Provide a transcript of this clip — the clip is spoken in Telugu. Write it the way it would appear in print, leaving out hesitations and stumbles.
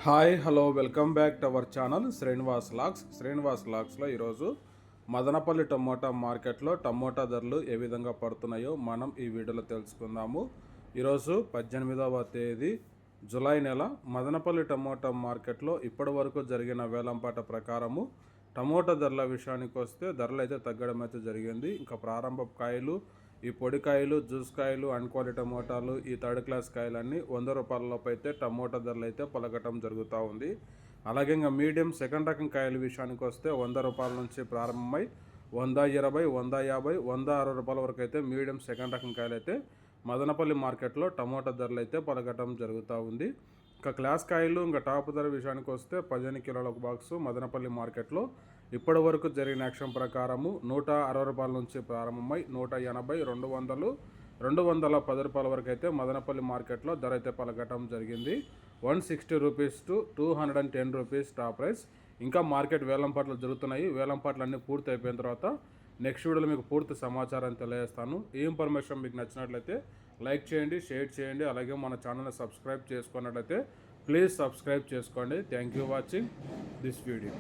Hi hello welcome back to our channel Srinivas లాక్స్లో ఈరోజు మదనపల్లి టమోటా మార్కెట్లో టమోటా ధరలు ఏ విధంగా పడుతున్నాయో మనం ఈ వీడియోలో తెలుసుకుందాము. ఈరోజు 18వ తేదీ జూలై నెల మదనపల్లి టమోటా మార్కెట్లో ఇప్పటి వరకు జరిగిన వేలంపాట ప్రకారము టమోటా ధరల విషయానికి వస్తే ధరలు అయితే తగ్గడం అయితే జరిగింది. ఇంకా ప్రారంభ కాయలు, ఈ పొడి కాయలు, జ్యూస్ కాయలు, అన్క్వాలిటీ టమోటాలు, ఈ థర్డ్ క్లాస్ కాయలన్నీ 100 రూపాయలలోపు అయితే టమోటా ధరలు అయితే పలకటం జరుగుతూ ఉంది. అలాగే ఇంకా మీడియం సెకండ్ రకం కాయల విషయానికి వస్తే 100 రూపాయల నుంచి ప్రారంభమై 120, 150, 160 రూపాయల వరకు అయితే మీడియం సెకండ్ రకం కాయలు అయితే మదనపల్లి మార్కెట్లో టమోటా ధరలు అయితే పలకటం జరుగుతూ ఉంది. ఇంకా క్లాస్ కాయలు ఇంకా టాప్ ధర విషయానికి వస్తే 15 కిలోల ఒక బాక్సు మదనపల్లి మార్కెట్లో ఇప్పటి వరకు జరిగిన యాక్షన్ ప్రకారము 160 రూపాయల నుంచి ప్రారంభమై 180, 200, 210 రూపాయల వరకు అయితే మదనపల్లి మార్కెట్లో ధర అయితే పలకటం జరిగింది. 160 rupees to 210 rupees top price. ఇంకా మార్కెట్ వేలంపాట్లు జరుగుతున్నాయి. వేలంపాట్లు అన్నీ పూర్తి అయిపోయిన తర్వాత నెక్స్ట్ వీడియోలో మీకు పూర్తి సమాచారం తెలియజేస్తాను. ఈ ఇన్ఫర్మేషన్ మీకు నచ్చినట్లయితే లైక్ చేయండి, షేర్ చేయండి. అలాగే మన ఛానల్ని సబ్స్క్రైబ్ చేసుకున్నట్లయితే ప్లీజ్ సబ్స్క్రైబ్ చేసుకోండి. Thank you watching this video.